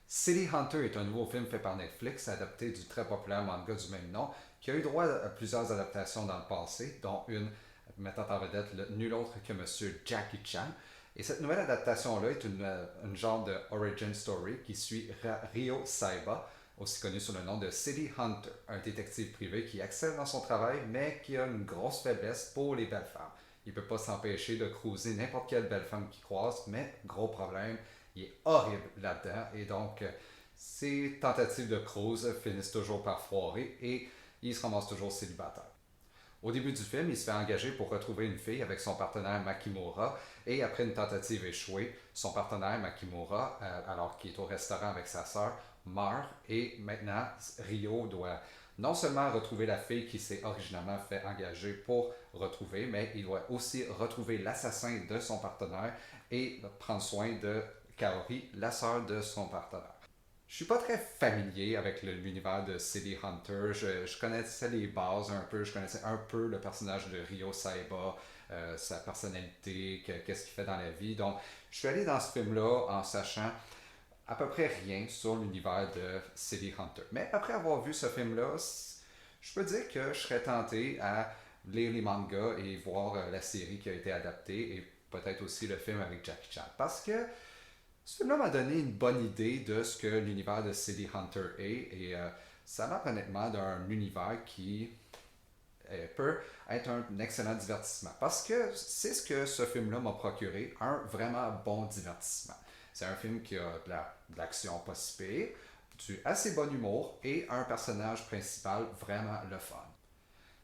City Hunter est un nouveau film fait par Netflix, adapté du très populaire manga du même nom, qui a eu droit à plusieurs adaptations dans le passé, dont une mettant en vedette nul autre que Monsieur Jackie Chan. Et cette nouvelle adaptation-là est une genre de origin story qui suit Ryo Saiba, aussi connu sous le nom de City Hunter, un détective privé qui excelle dans son travail, mais qui a une grosse faiblesse pour les belles femmes. Il ne peut pas s'empêcher de cruiser n'importe quelle belle femme qu'il croise, mais gros problème, il est horrible là-dedans et donc ses tentatives de cruise finissent toujours par foirer et il se ramasse toujours célibataire. Au début du film, il se fait engager pour retrouver une fille avec son partenaire Makimura et après une tentative échouée, son partenaire Makimura, alors qu'il est au restaurant avec sa sœur, meurt et maintenant Ryo doit non seulement retrouver la fille qui s'est originalement fait engager pour retrouver, mais il doit aussi retrouver l'assassin de son partenaire et prendre soin de Kaori, la sœur de son partenaire. Je suis pas très familier avec l'univers de City Hunter. Je connaissais les bases un peu, je connaissais un peu le personnage de Ryo Saiba, sa personnalité, qu'est-ce qu'il fait dans la vie. Donc, je suis allé dans ce film-là en sachant à peu près rien sur l'univers de City Hunter. Mais après avoir vu ce film-là, je peux dire que je serais tenté à lire les mangas et voir la série qui a été adaptée et peut-être aussi le film avec Jackie Chan. Parce que ce film-là m'a donné une bonne idée de ce que l'univers de City Hunter est et ça m'a honnêtement d'un univers qui peut être un excellent divertissement. Parce que c'est ce que ce film-là m'a procuré, un vraiment bon divertissement. C'est un film qui a de l'action pas si pire, du assez bon humour et un personnage principal vraiment le fun.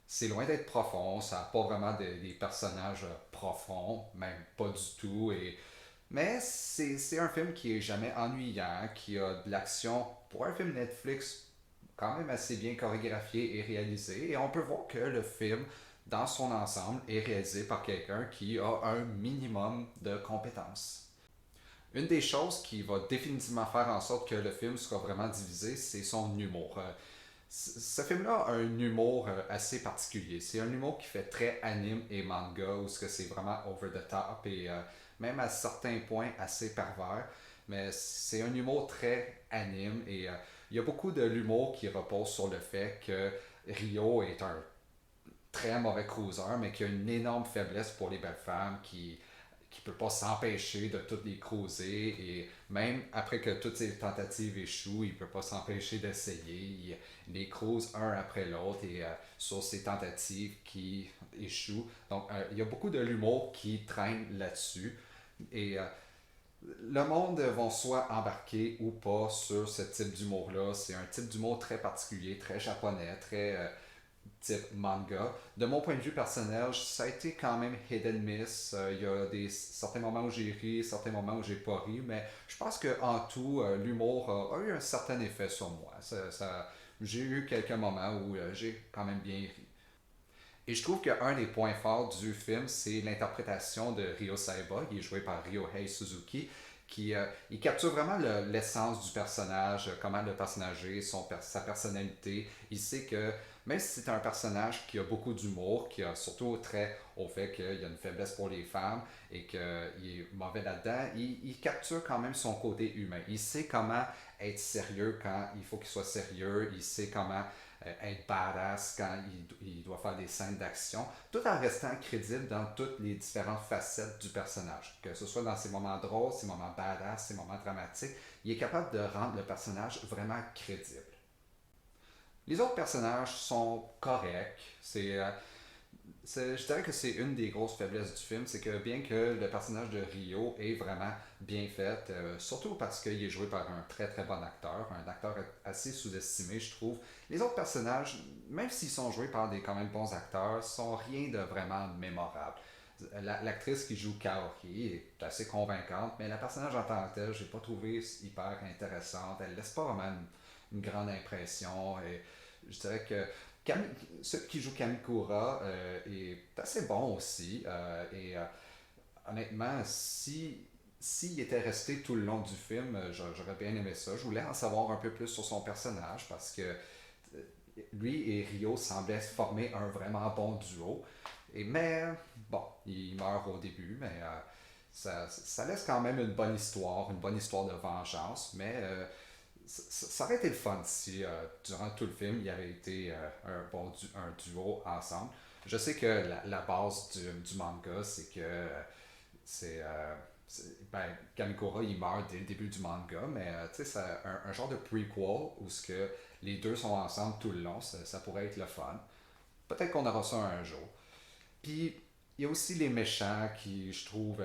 C'est loin d'être profond, ça n'a pas vraiment des personnages profonds, même pas du tout. Mais c'est un film qui est jamais ennuyant, qui a de l'action pour un film Netflix quand même assez bien chorégraphié et réalisé. Et on peut voir que le film, dans son ensemble, est réalisé par quelqu'un qui a un minimum de compétences. Une des choses qui va définitivement faire en sorte que le film sera vraiment divisé, c'est son humour. Ce film-là a un humour assez particulier. C'est un humour qui fait très anime et manga, où c'est vraiment over the top et même à certains points assez pervers. Mais c'est un humour très anime et il y a beaucoup de l'humour qui repose sur le fait que Rio est un très mauvais cruiser, mais qui a une énorme faiblesse pour les belles femmes, qui peut pas s'empêcher de toutes les cruiser et même après que toutes ses tentatives échouent, il peut pas s'empêcher d'essayer. Il les cruise un après l'autre et sur ses tentatives qui échouent. Donc il y a beaucoup de l'humour qui traîne là-dessus et le monde va soit embarquer ou pas sur ce type d'humour-là. C'est un type d'humour très particulier, très japonais, très type manga. De mon point de vue personnel, ça a été quand même hit and miss. Il y a certains moments où j'ai ri, certains moments où j'ai pas ri, mais je pense qu'en tout, l'humour a eu un certain effet sur moi. J'ai eu quelques moments où j'ai quand même bien ri. Et je trouve qu'un des points forts du film, c'est l'interprétation de Ryo Saiba, qui est joué par Ryohei Suzuki, qui il capture vraiment l'essence du personnage, comment le personnage est, sa personnalité. Il sait que même si c'est un personnage qui a beaucoup d'humour, qui a surtout trait au fait qu'il a une faiblesse pour les femmes et qu'il est mauvais là-dedans, il capture quand même son côté humain. Il sait comment être sérieux quand il faut qu'il soit sérieux, il sait comment être badass quand il doit faire des scènes d'action, tout en restant crédible dans toutes les différentes facettes du personnage. Que ce soit dans ses moments drôles, ses moments badass, ses moments dramatiques, il est capable de rendre le personnage vraiment crédible. Les autres personnages sont corrects. Je dirais que c'est une des grosses faiblesses du film, c'est que bien que le personnage de Rio est vraiment bien fait, surtout parce qu'il est joué par un très très bon acteur, un acteur assez sous-estimé, je trouve. Les autres personnages, même s'ils sont joués par des quand même bons acteurs, sont rien de vraiment mémorable. L'actrice qui joue Kaori est assez convaincante, mais la personnage en tant que tel, j'ai pas trouvé hyper intéressante. Elle laisse pas vraiment une grande impression. Et je dirais que celui qui joue Kamikura est assez bon aussi. Honnêtement, s'il était resté tout le long du film, j'aurais bien aimé ça. Je voulais en savoir un peu plus sur son personnage parce que lui et Rio semblaient former un vraiment bon duo. Mais bon, il meurt au début, mais ça laisse quand même une bonne histoire de vengeance. Mais ça aurait été le fun si, durant tout le film, il y avait été un duo ensemble. Je sais que la base du manga, c'est que c'est. Ben, Kamikura, il meurt dès le début du manga, mais tu sais, c'est un genre de prequel où ce que les deux sont ensemble tout le long, ça pourrait être le fun. Peut-être qu'on aura ça un jour. Puis, il y a aussi les méchants qui, je trouve,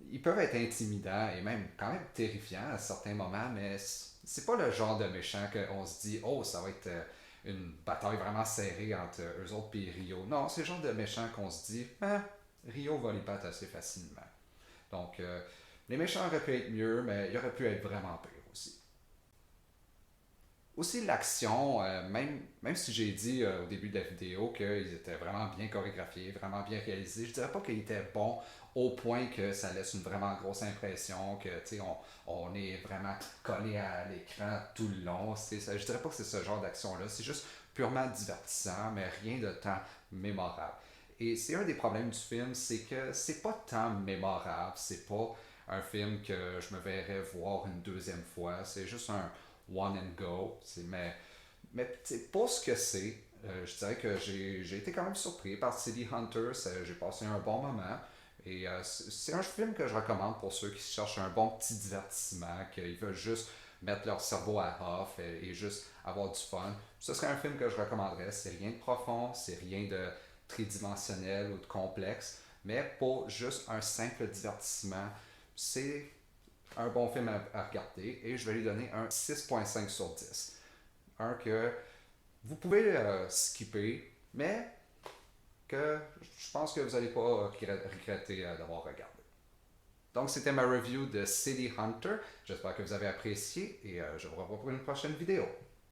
ils peuvent être intimidants et même quand même terrifiants à certains moments, mais c'est pas le genre de méchant qu'on se dit, oh, ça va être une bataille vraiment serrée entre eux autres et Rio. Non, c'est le genre de méchant qu'on se dit, ah, Rio va les battre assez facilement. Donc, les méchants auraient pu être mieux, mais ils auraient pu être vraiment pires aussi. Aussi, l'action, même si j'ai dit au début de la vidéo qu'ils étaient vraiment bien chorégraphiés, vraiment bien réalisés, je dirais pas qu'ils étaient bons au point que ça laisse une vraiment grosse impression, que on est vraiment collé à l'écran tout le long. Je dirais pas que c'est ce genre d'action-là, c'est juste purement divertissant, mais rien de tant mémorable. Et c'est un des problèmes du film, c'est que c'est pas tant mémorable, c'est pas un film que je me verrais voir une deuxième fois, c'est juste un one and go. Mais pour ce que c'est, je dirais que j'ai été quand même surpris par City Hunters. J'ai passé un bon moment. Et c'est un film que je recommande pour ceux qui cherchent un bon petit divertissement, qui veulent juste mettre leur cerveau à off et juste avoir du fun. Ce serait un film que je recommanderais. C'est rien de profond, c'est rien de tridimensionnel ou de complexe, mais pour juste un simple divertissement, c'est un bon film à regarder et je vais lui donner un 6.5 sur 10. Un que vous pouvez skipper, mais que je pense que vous n'allez pas regretter d'avoir regardé. Donc, c'était ma review de City Hunter. J'espère que vous avez apprécié et je vous revois pour une prochaine vidéo.